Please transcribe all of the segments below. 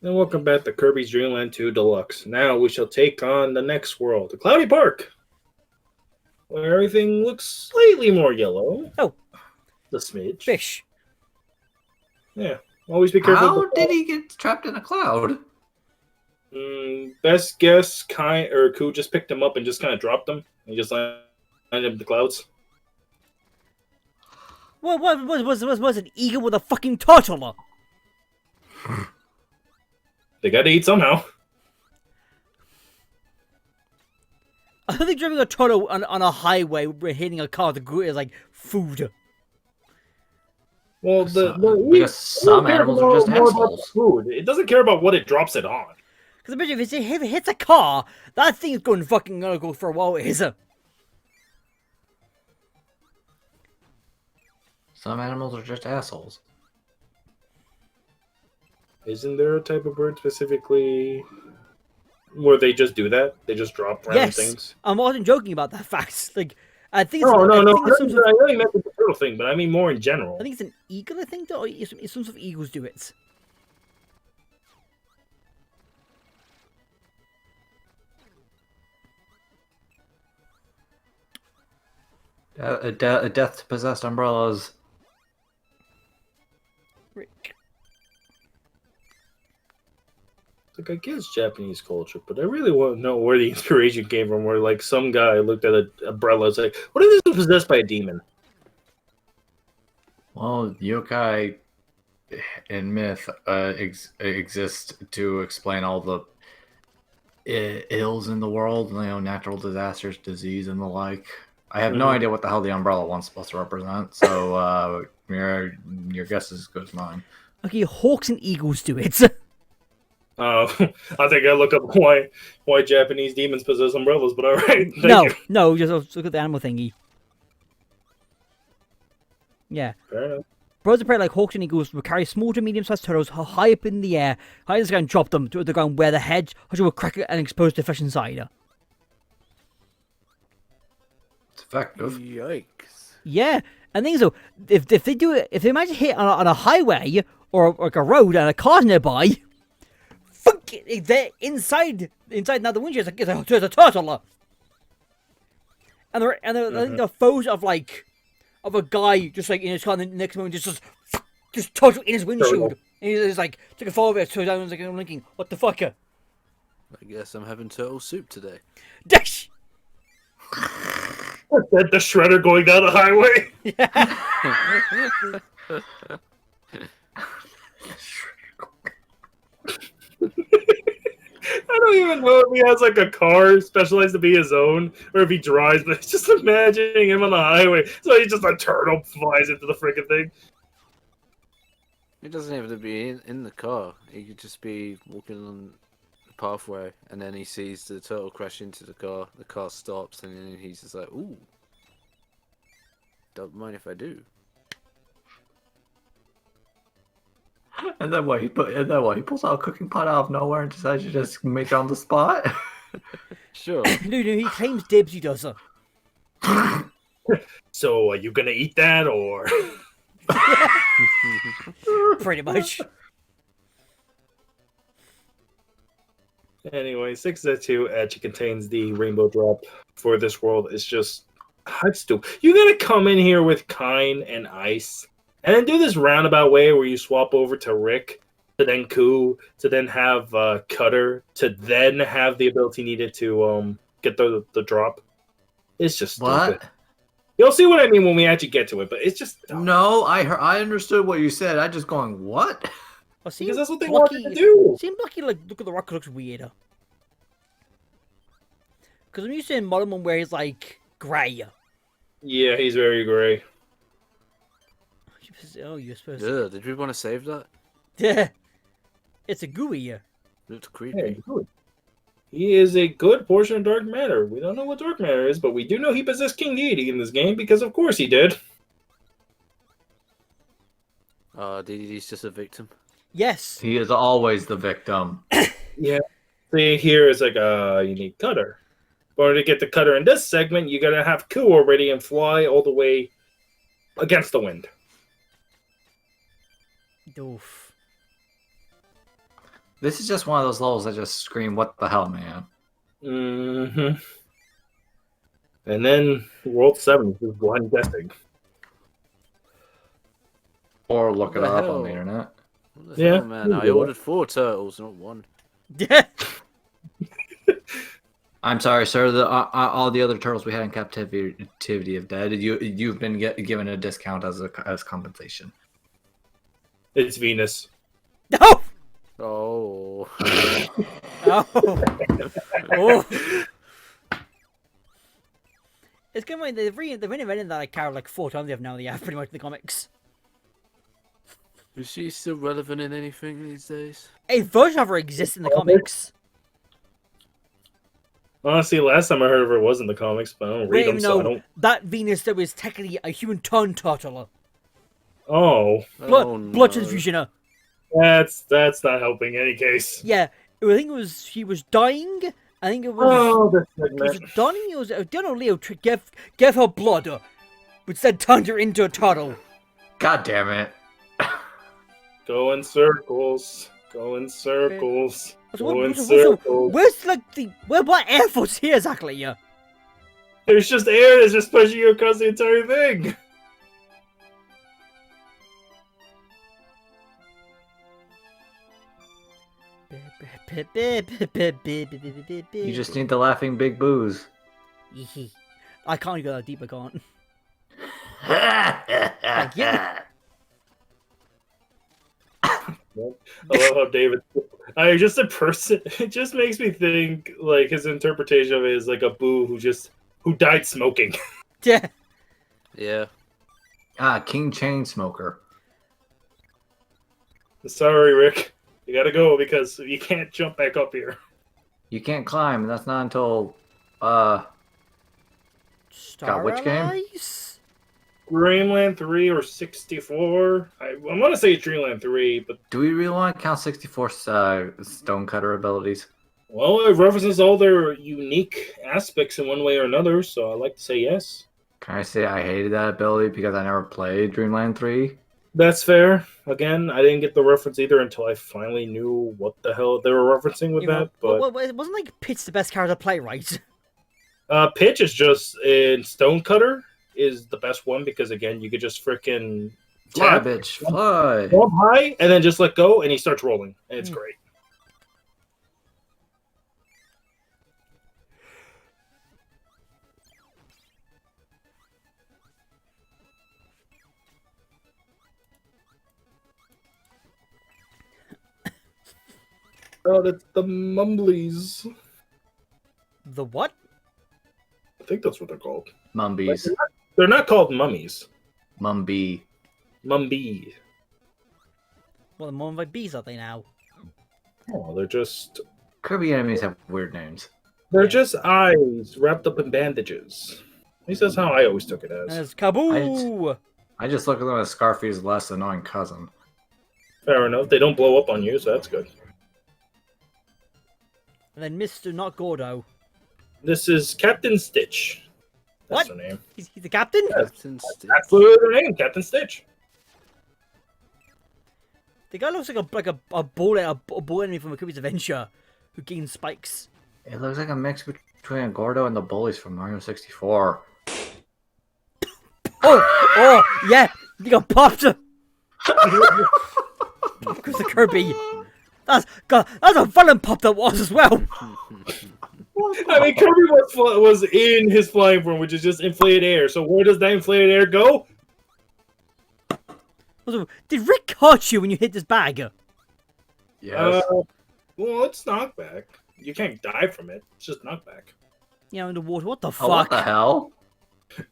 And welcome back to Kirby's Dreamland 2 Deluxe. Now we shall take on the next world, the Cloudy Park, where everything looks slightly more yellow. Oh. The smidge. Fish. Yeah. Always be careful. How did he get trapped in a cloud? Best guess, Kai or Ku just picked him up and just kind of dropped him. And just landed in the clouds. What was an eagle with a fucking turtle? They gotta eat somehow. I don't think driving a turtle on a highway hitting a car is like food. Well, because some animals are just assholes. Food. It doesn't care about what it drops it on. Because imagine if it hits a car, that thing is gonna go for a while. Some animals are just assholes. Isn't there a type of bird specifically where they just do that? They just drop random things? I wasn't joking about that fact. Like, I think I only meant the turtle thing, but I mean more in general. I think it's an eagle, I think, or some sort of eagles do it. A death to possessed umbrellas. Like, I guess Japanese culture, but I really want to know where the inspiration came from. Where like some guy looked at an umbrella and said, "What if this was possessed by a demon?" Well, yokai in myth exist to explain all the ills in the world, natural disasters, disease, and the like. I have no idea what the hell the umbrella one's supposed to represent, so your guess is as good as mine. Okay, hawks and eagles do it. I think I look up why Japanese demons possess umbrellas, but all right. No, just look at the animal thingy. Yeah. Fair enough. Birds of prey like hawks and eagles will carry small to medium-sized turtles high up in the air, high in the sky, and drop them to the ground where the hedge will crack it and expose the flesh inside. It's effective. Yikes. Yeah, and things so if they do it, if they manage to hit on a highway or like a road and a car's nearby, fuck it, they're inside now the windshield there's a turtle, and they're foes of a guy just like in his car, and the next moment just turtle in his windshield, and he's like took a photo of it, so down, like I'm thinking, what the fuck? I guess I'm having turtle soup today. Dash. The shredder going down the highway. I don't even know if he has like a car specialized to be his own, or if he drives. But just imagining him on the highway, so he's just a turtle flies into the freaking thing. It doesn't have to be in the car. He could just be walking on the pathway, and then he sees the turtle crash into the car. The car stops, and then he's just like, "Ooh, don't mind if I do." And then he pulls out a cooking pot out of nowhere and decides to just make it on the spot. Sure. No, he claims dibs. He does. So, are you gonna eat that, or? Pretty much. Anyway, 6-2 actually contains the rainbow drop for this world. It's just, you gotta come in here with Kine and Ice, and then do this roundabout way where you swap over to Rick, to then Ku, to then have Cutter, to then have the ability needed to get the drop. It's just stupid. What? You'll see what I mean when we actually get to it, but it's just dumb. No, I understood what you said. I just going, what? Well, Because that's what they wanted to do. Seems Lucky, look at the rock, looks weirder. Because I'm used to in Modern one where he's like grey. Yeah, he's very grey. Oh, you're supposed Yeah, did we want to save that? Yeah. It's a gooey. Looked creepy. Hey, good. He is a good portion of dark matter. We don't know what dark matter is, but we do know he possessed King Deity in this game because, of course, he did. Deity's just a victim. Yes. He is always the victim. Yeah. See, here is like, you need Cutter. In order to get the Cutter in this segment, you gotta have Ku already and fly all the way against the wind. Oof. This is just one of those levels that just scream, "What the hell, man!" Mm-hmm. And then World 7 is blind guessing. Or look What it the up on hell? the internet. What the Yeah, hell, man? we can I do that. ordered 4 turtles, not 1. Yeah. I'm sorry, sir. All the other turtles we had in captivity have died. You've been given a discount as compensation. It's Venus. No. Oh. Oh. Oh. It's kind of like they've reinvented that character like 4 times. They have pretty much in the comics. Is she still relevant in anything these days? A version of her exists in the comics. Honestly, last time I heard of her was in the comics, but I don't read them, so I don't. That Venus that was technically a human turned turtle. Oh, Blood transfusion. that's not helping any case. Yeah, I think she was dying. I think it was. Oh, this It was segment. dying. It was. I don't know. Leo gave her blood, but instead turned her into a turtle. God damn it! Go in circles. Go in circles. So Go in so circles. where's like what Air Force here exactly? Yeah. There's just air that's just pushing you across the entire thing. You just need the laughing big booze. I can't go that deep. I can't. Thank you. I love how David. I just a person. It just makes me think like his interpretation of it is like a boo who died smoking. Yeah. Yeah. King Chain Smoker. Sorry, Rick. You gotta go because you can't jump back up here. You can't climb. That's not until God, which game? Allies? Dreamland 3 or 64. I want to say Dreamland 3, but Do we really want to count 64 Stonecutter abilities? well, it references all their unique aspects in one way or another, so I like to say yes. Can I say I hated that ability because I never played Dreamland 3? That's fair. Again, I didn't get the reference either until I finally knew what the hell they were referencing with that. But it wasn't like Pit's the best character to play, right? Pitch is just in Stonecutter is the best one because again, you could just freaking Fly, tap, bitch, fly! jump high, and then just let go, and he starts rolling, and it's great. Oh, that's the Mumblies. The what? I think that's what they're called. Mumbies. They're not called mummies. Mumby. Mumby. Well, the more like bees are they now? Oh, they're just Kirby enemies have weird names. they're just eyes wrapped up in bandages. At least that's how I always took it And as. it's Kaboo! I just look at them as Scarfy's less annoying cousin. Fair enough. They don't blow up on you, so that's good. And then Mr. Not Gordo. This is Captain Stitch. That's What? their name. He's the captain? Yeah. Captain Stitch. That's literally their name, Captain Stitch. The guy looks like a ball enemy from a Kirby's Adventure who gains spikes. It looks like a mix between a Gordo and the bullies from Mario 64. Oh, yeah! He got popped! Because the Kirby. That's a violent pop that was as well! I mean, Kirby was in his flying form, which is just inflated air. So where does that inflated air go? Also, did Rick hurt you when you hit this bag? Yes. Well, it's knockback. You can't die from it. It's just knockback. You know, in the water. What the Oh, fuck? what the hell?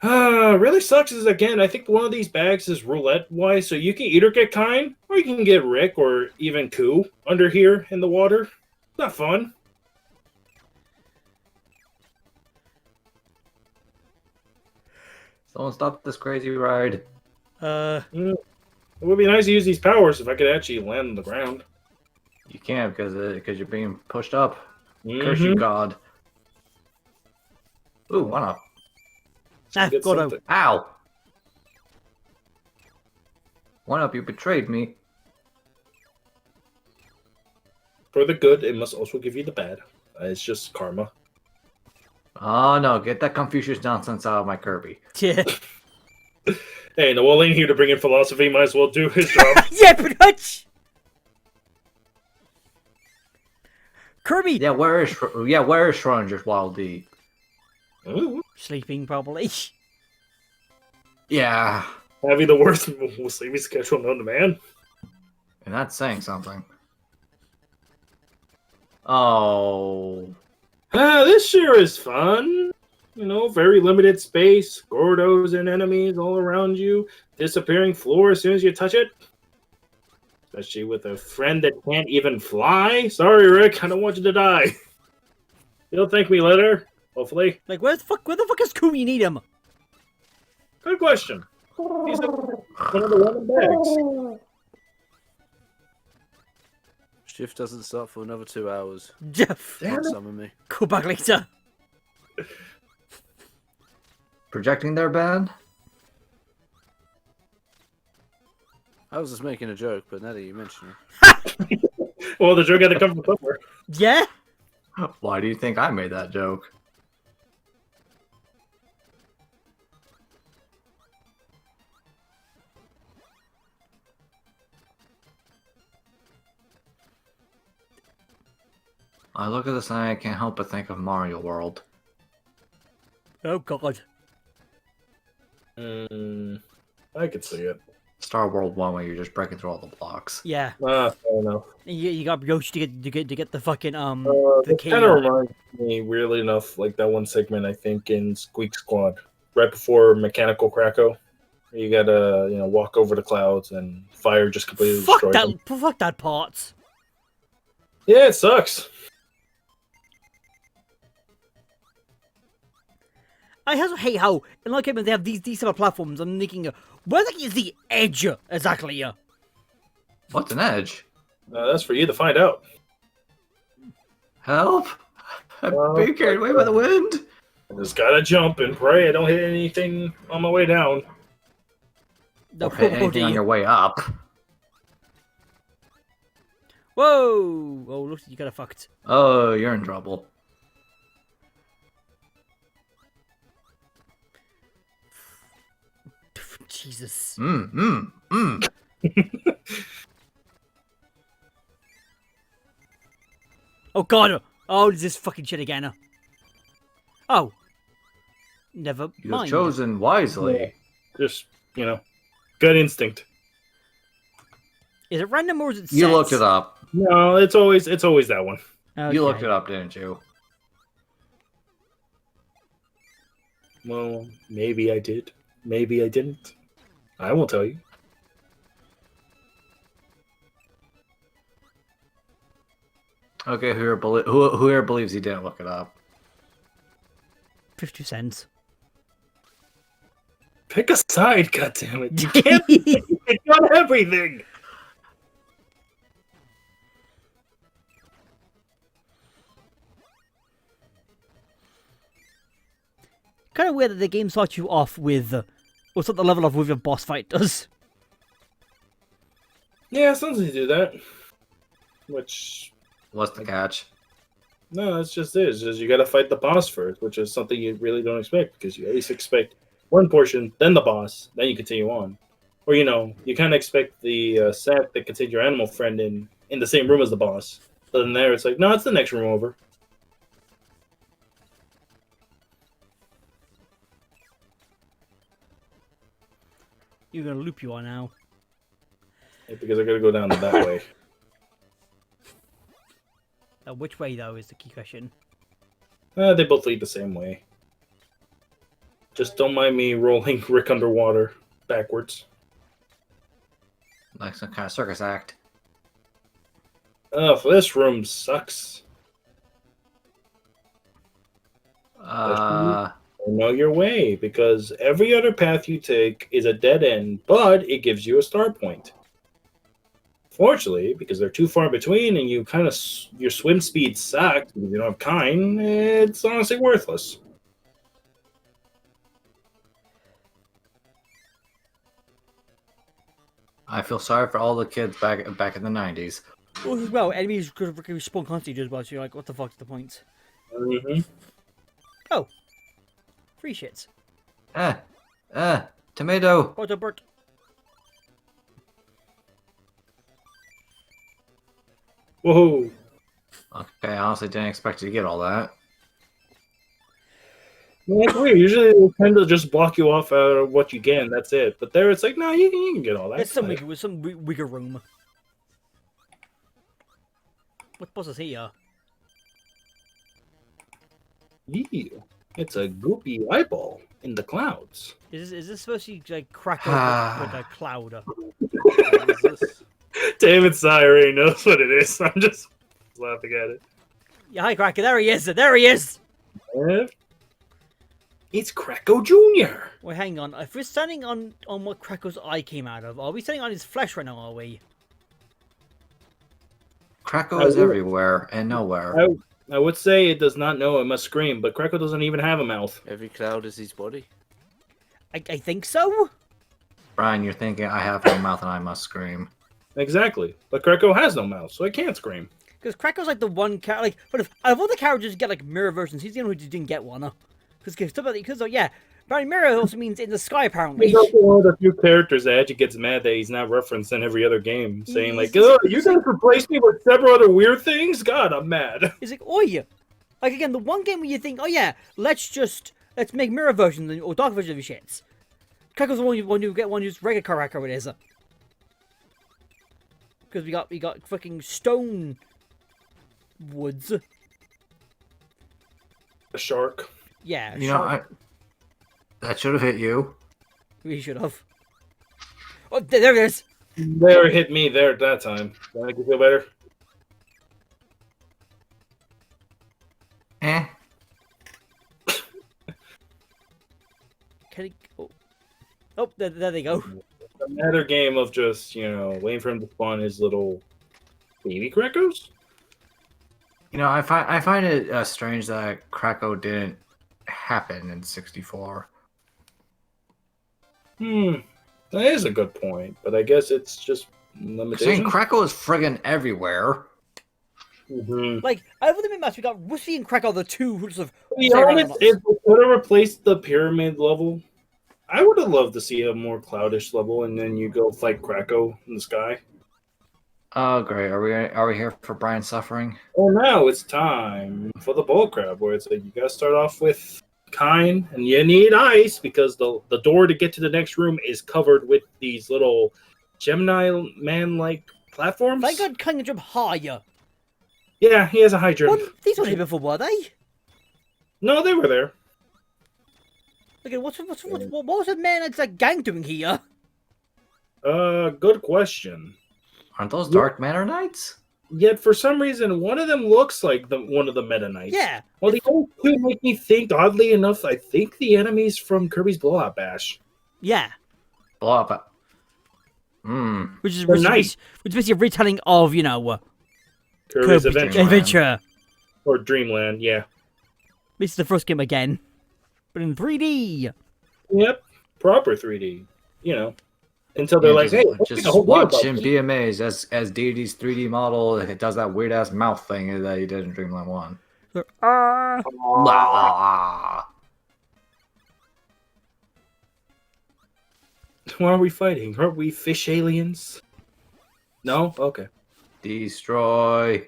Really sucks is, again, I think one of these bags is roulette-wise, so you can either get Kine, or you can get Rick, or even Koo under here in the water. Not fun. Someone stop this crazy ride. It would be nice to use these powers if I could actually land on the ground. You can't because you're being pushed up. Curse Mhm. you, God. Ooh, one up. Get Gordo. something. Ow! One up, you betrayed me. for the good, it must also give you the bad. It's just karma. Oh no, get that Confucius nonsense out of my Kirby. Yeah. Hey, Noel ain't here to bring in philosophy. Might as well do his job. Yeah, pretty much. Kirby Yeah, where is Schrodinger's Wild D? Ooh, sleeping probably. Yeah, having the worst sleeping schedule known to man. and that's saying something. Oh, This sure is fun. You know, very limited space, Gordos and enemies all around you, disappearing floor as soon as you touch it. Especially with a friend that can't even fly. Sorry, Rick, I don't want you to die. You'll thank me later, hopefully. Like, where the fuck is Kirby? You need him. Good question. He's one of the women bags. Shift doesn't start for another 2 hours. Jeff, Can't summon me. go back later. projecting their band? I was just making a joke, but now that you mention it. Well, the joke had to come from somewhere. Yeah. Why do you think I made that joke? I look at this and I can't help but think of Mario World. Oh god. I could see it. Star World 1 where you're just breaking through all the blocks. Yeah. Fair enough. You got Yoshi to get the fucking the It key. kind of reminds me, weirdly enough, like that one segment I think in Squeak Squad, right before Mechanical Kracko. You gotta, walk over the clouds and fire just completely Fuck destroys that! them. Fuck that part. Yeah, it sucks. I also hate how in like they have these type of platforms. I'm thinking, where is the edge exactly? What's an edge? That's for you to find out. Help! I'm being carried away by the wind! I just gotta jump and pray I don't hit anything on my way down. The Or hit anything on your way up. Whoa! Oh, look, you got fucked. Oh, you're in trouble. Jesus. Oh god! Oh, this is fucking shit again. Oh. Never You've mind. chosen wisely. Just, gut instinct. Is it random or is it set? You looked it up. No, it's always that one. Okay. You looked it up, didn't you? Well, maybe I did. Maybe I didn't. I won't tell you. Okay, who here believes he didn't look it up? 50 cents. Pick a side, goddammit. You can't pick on everything. Kind of weird that the game starts you off with what's at the level of with your boss fight does. Yeah, sometimes you do that. Which, What's the catch? no, that's just it. It's just you gotta fight the boss first, which is something you really don't expect, because you at least expect one portion, then the boss, then you continue on. Or, you kind of expect the sack that contains your animal friend in the same room as the boss. But then there, it's like, no, it's the next room over. You're gonna loop you on now. Yeah, because I gotta go down that way. Which way though is the key question. They both lead the same way. Just don't mind me rolling Rick underwater backwards. Like some kind of circus act. Oh, this room sucks. Know your way, because every other path you take is a dead end, but it gives you a start point. Fortunately, because they're too far between and you your swim speed sucks because you don't have kind, it's honestly worthless. I feel sorry for all the kids back in the 90s. Well, enemies could respawn constantly as well, so you're like, what the fuck's the point? Mm-hmm. Oh. Free shits. Tomato. What a bird. Whoa. Okay, I honestly didn't expect you to get all that. Yeah, it's weird. Usually they tend to just block you off out of what you get, and that's it. But there, it's like, no, you can get all that. It's some wiggle room. What boss is here? Yeah. It's a goopy eyeball in the clouds. Is this supposed to like crack open with a cloud? What is this? David Sy already knows what it is. I'm just laughing at it. Yeah, hi Cracker. There he is. There he is. Yeah. It's Kracko Jr. Wait, hang on. If we're standing on what Kracko's eye came out of, are we standing on his flesh right now? Are we? Kracko is everywhere and nowhere. I would say it does not know it must scream, but Kracko doesn't even have a mouth. Every cloud is his body. I think so. Bryan, you're thinking I have no mouth and I must scream. Exactly. But Kracko has no mouth, so it can't scream. Because Kracko's like the one character. Like, but if out of all the characters who get like mirror versions, he's the only one who didn't get one. Because yeah, apparently mirror also means in the sky. Apparently, He's also one of the few characters that actually gets mad that he's not referenced in every other game, saying like, "Oh, you guys replaced me with several other weird things." God, I'm mad. he's like, oi, like again, the one game where you think, oh yeah, let's make mirror versions or dark versions of your shits. Kracko's the one you get one who's regular character with is. Because we got fucking stone woods. A shark. Yeah, You know, that should have hit you. we should have. Oh, there it is. There hit me there at that time. That make you feel better? Eh. Can he? Oh, there they go. Another game of just, waiting for him to spawn his little baby Krackos. You know, I find it strange that Kracko didn't happen in 64. That is a good point, but I guess it's just Saying limitation. Kracko is friggin' everywhere. Mm-hmm. Like, I would admit, we got Ruffy and Kracko, the two who sort of. To be honest, if we could have replaced the pyramid level, I would have loved to see a more cloudish level, and then you go fight Kracko in the sky. Oh, great. Are we here for Bryan's suffering? Well, now it's time for the bull crab, where it's like you gotta start off with Kine, and you need ice because the door to get to the next room is covered with these little Gemini man-like platforms. Thank God Kine can jump higher. Yeah, he has a high jump. These weren't here before, were they? No, they were there. Okay, what was the man that's like gang doing here? Good question. Aren't those Dark Manor Knights? Yet for some reason, one of them looks like one of the Meta Knights. Yeah. Well, the other two make me think, oddly enough, I think the enemies from Kirby's Blowout Bash. Yeah. Blow up. Which is nice. which is basically a retelling of Kirby's Kirby Adventure. Or Dreamland, yeah. This is the first game again, but in 3D. Yep, proper 3D. Until they're like, hey, just watch him be amazed as Deity's 3D model. It does that weird ass mouth thing that he did in Dreamland 1. Who are we fighting? Aren't we fish aliens? No? Okay. Destroy.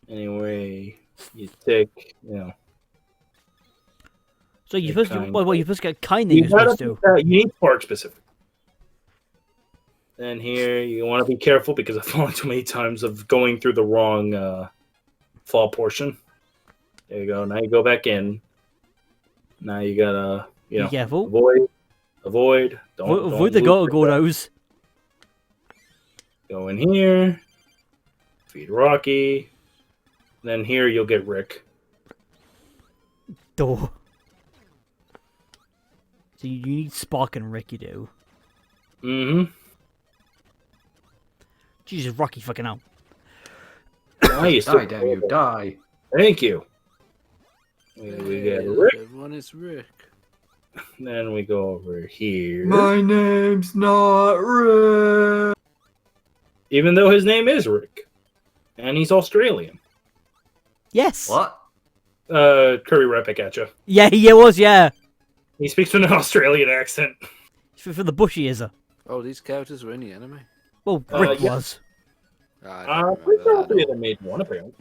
Anyway, you take, So you're supposed to, you're supposed to get kind. You You're supposed to. you need Spark specific. And here you want to be careful because I've fallen too many times of going through the wrong fall portion. There you go. Now you go back in. Now you gotta, Be careful. avoid. Don't Avoid the Gordos. Go in here. Feed Rocky. Then here you'll get Rick. Door. So you need Spark and Rick, you do. Mm-hmm. Jesus, Rocky fucking out. Nice. Die, damn you, die. Thank you. We get Rick. Everyone is Rick. Then we go over here. My name's not Rick. Even though his name is Rick. and he's Australian. Yes. What? Kirby right back at you. Yeah, he was. Yeah. He speaks with an Australian accent. For the bushy is a. Oh, these characters were in the anime. Well, Rick yeah. was. I don't Pretty sure remember that. they made one apparently.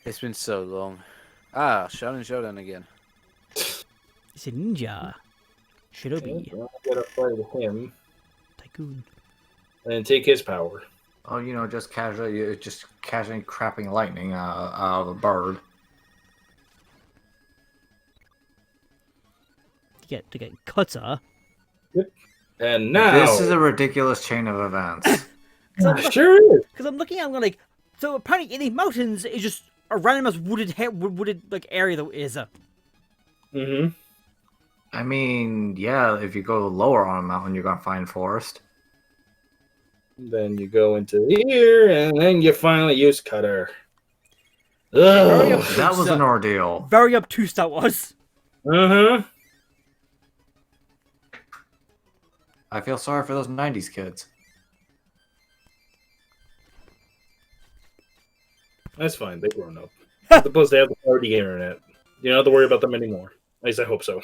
It's been so long. Shonen Showdown again. It's a ninja. Shinobi. I'm gonna fight with him Tycoon. and take his power. Oh, just casually crapping lightning out of a bird. To get cutter. And now This is a ridiculous chain of events. sure is. Because I'm looking at, I'm like, so apparently in the mountains is just a random ass wooded like area that is a. Mm-hmm. I mean, yeah, if you go lower on a mountain, you're gonna find forest. Then you go into here, and then you finally use cutter. Hurry Ugh. up. That was an ordeal. Very obtuse that was. Uh-huh. I feel sorry for those 90s kids. That's fine. They've grown up. They're supposed to have the party internet. You don't have to worry about them anymore. At least I hope so.